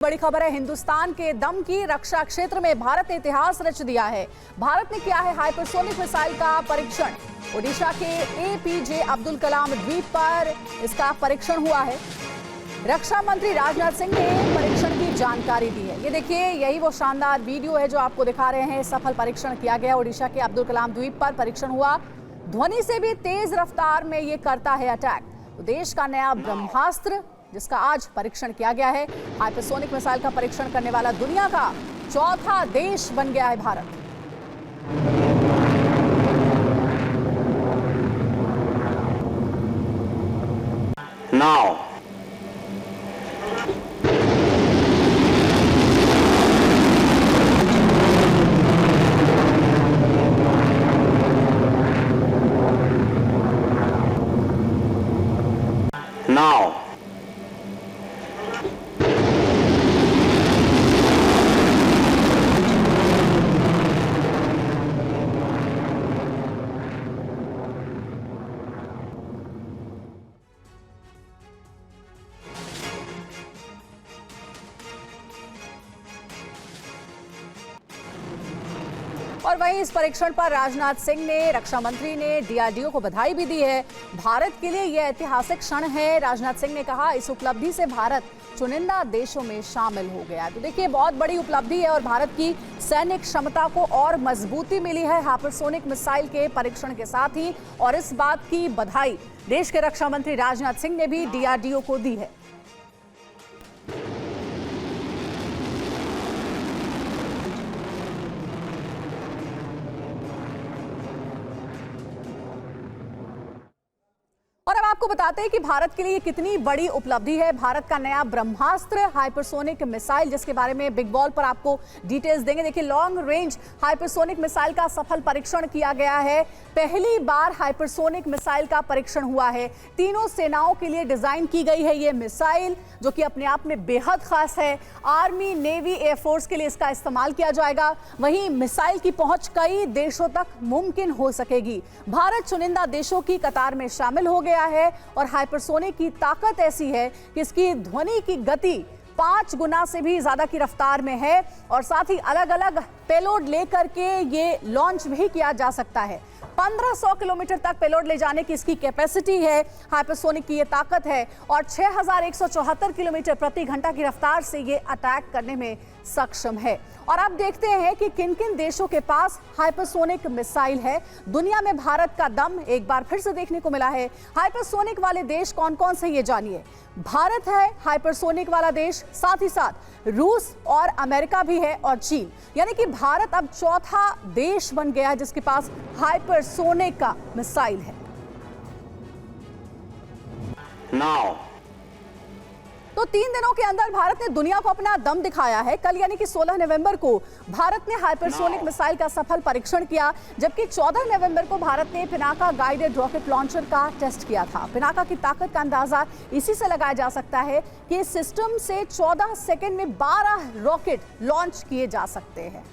बड़ी खबर है हिंदुस्तान के दम की। रक्षा क्षेत्र में भारत ने इतिहास रच दिया है। भारत ने किया है हाइपरसोनिक मिसाइल का परीक्षण। ओडिशा के एपीजे अब्दुल कलाम द्वीप पर इसका परीक्षण हुआ है। रक्षा मंत्री राजनाथ सिंह ने परीक्षण की जानकारी दी है। ये देखिए, यही वो शानदार वीडियो है जो आपको दिखा रहे हैं। सफल परीक्षण किया गया। ओडिशा के अब्दुल कलाम द्वीप पर परीक्षण हुआ। ध्वनि से भी तेज रफ्तार में ये करता है अटैक। तो देश का नया ब्रह्मास्त्र जिसका आज परीक्षण किया गया है। हाइपरसोनिक मिसाइल का परीक्षण करने वाला दुनिया का चौथा देश बन गया है भारत। Now. Now. और वहीं इस परीक्षण पर राजनाथ सिंह ने, रक्षा मंत्री ने डीआरडीओ को बधाई भी दी है। भारत के लिए यह ऐतिहासिक क्षण है। राजनाथ सिंह ने कहा, इस उपलब्धि से भारत चुनिंदा देशों में शामिल हो गया। तो देखिए, बहुत बड़ी उपलब्धि है और भारत की सैन्य क्षमता को और मजबूती मिली है हाइपरसोनिक मिसाइल के परीक्षण के साथ ही। और इस बात की बधाई देश के रक्षा मंत्री राजनाथ सिंह ने भी डीआरडीओ को दी है। और अब आपको बताते हैं कि भारत के लिए कितनी बड़ी उपलब्धि है। भारत का नया ब्रह्मास्त्र हाइपरसोनिक मिसाइल, जिसके बारे में बिग बॉल पर आपको डिटेल्स देंगे। देखिए, लॉन्ग रेंज हाइपरसोनिक मिसाइल का सफल परीक्षण किया गया है। पहली बार हाइपरसोनिक मिसाइल का परीक्षण हुआ है। तीनों सेनाओं के लिए डिजाइन की गई है ये मिसाइल, जो कि अपने आप में बेहद खास है। आर्मी, नेवी, एयरफोर्स के लिए इसका इस्तेमाल किया जाएगा। वहीं मिसाइल की पहुंच कई देशों तक मुमकिन हो सकेगी। भारत चुनिंदा देशों की कतार में शामिल हो गया है। और हाइपरसोनिक की ताकत ऐसी है कि इसकी ध्वनि की गति 5 गुना से भी ज्यादा की रफ्तार में है। और साथ ही अलग अलग पेलोड लेकर के ये लॉन्च भी किया जा सकता है। 1500 किलोमीटर तक पेलोड ले जाने की इसकी कैपेसिटी है। हाइपरसोनिक की ये ताकत है। और 6174 किलोमीटर प्रति घंटा की रफ्तार से ये अटैक करने में सक्षम है। और अब देखते हैं कि किन किन देशों के पास हाइपरसोनिक मिसाइल है। दुनिया में भारत का दम एक बार फिर से देखने को मिला है। हाइपरसोनिक वाले देश कौन कौन से, ये जानिए। भारत है हाइपरसोनिक वाला देश, साथ ही साथ रूस और अमेरिका भी है, और चीन। यानी कि भारत अब चौथा देश बन गया जिसके पास हाइपरसोनिक का मिसाइल है। Now. तो 3 दिनों के अंदर भारत ने दुनिया को अपना दम दिखाया है। कल यानी कि 16 नवंबर को भारत ने हाइपरसोनिक मिसाइल का सफल परीक्षण किया, जबकि 14 नवंबर को भारत ने पिनाका गाइडेड रॉकेट लॉन्चर का टेस्ट किया था। पिनाका की ताकत का अंदाजा इसी से लगाया जा सकता है कि इस सिस्टम से 14 सेकंड में 12 रॉकेट लॉन्च किए जा सकते हैं।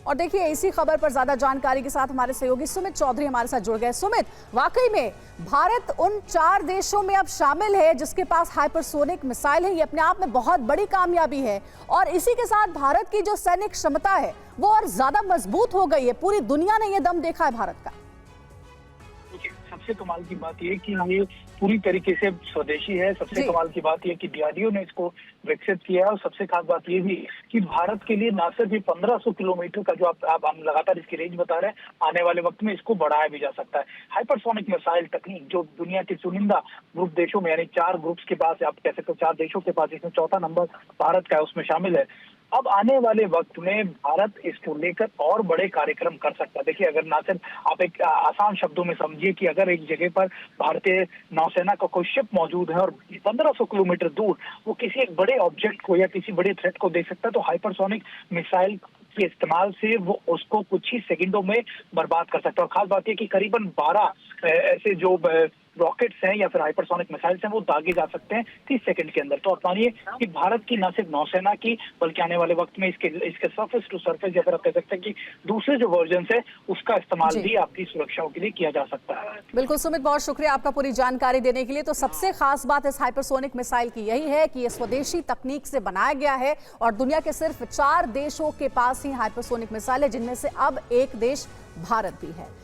और देखिए, इसी खबर पर ज्यादा जानकारी के साथ हमारे सहयोगी सुमित चौधरी हमारे साथ जुड़ गए। सुमित, वाकई में भारत उन 4 देशों में अब शामिल है जिसके पास हाइपरसोनिक मिसाइल है। ये अपने आप में बहुत बड़ी कामयाबी है। और इसी के साथ भारत की जो सैनिक क्षमता है वो और ज्यादा मजबूत हो गई है। पूरी दुनिया ने ये दम देखा है भारत का। सबसे कमाल की बात यह कि ये पूरी तरीके से स्वदेशी है। सबसे कमाल की बात यह कि डीआरडीओ ने इसको विकसित किया है। और सबसे खास बात यह भी कि भारत के लिए ना सिर्फ 1500 किलोमीटर का जो आप हम लगातार इसकी रेंज बता रहे हैं, आने वाले वक्त में इसको बढ़ाया भी जा सकता है। हाइपरसोनिक मिसाइल तकनीक जो दुनिया के चुनिंदा ग्रुप देशों में, यानी 4 ग्रुप्स के पास, आप कह सकते हो 4 देशों के पास, इसमें चौथा नंबर भारत का है, उसमें शामिल है। अब आने वाले वक्त में भारत इसको लेकर और बड़े कार्यक्रम कर सकता है। देखिए, अगर ना सिर्फ आप एक आसान शब्दों में समझिए कि अगर एक जगह पर भारतीय नौसेना का कोई शिप मौजूद है और 1500 किलोमीटर दूर वो किसी एक बड़े ऑब्जेक्ट को या किसी बड़े थ्रेट को देख सकता है, तो हाइपरसोनिक मिसाइल के इस्तेमाल से वो उसको कुछ ही सेकंडों में बर्बाद कर सकता है। और खास बात यह कि करीबन 12 ऐसे जो रॉकेट्स हैं या फिर हाइपरसोनिक मिसाइल्स हैं वो दागे जा सकते हैं 30 सेकंड के अंदर। तो आप मानिए कि भारत की न सिर्फ नौसेना की बल्कि आने वाले वक्त में इसके सरफेस टू सरफेस या फिर आप कह सकते हैं कि दूसरे जो वर्जन है उसका इस्तेमाल भी आपकी सुरक्षाओं के लिए किया जा सकता है। बिल्कुल सुमित, बहुत शुक्रिया आपका पूरी जानकारी देने के लिए। तो सबसे खास बात इस हाइपरसोनिक मिसाइल की यही है कि ये स्वदेशी तकनीक से बनाया गया है और दुनिया के सिर्फ 4 देशों के पास ही हाइपरसोनिक मिसाइल है, जिनमें से अब एक देश भारत भी है।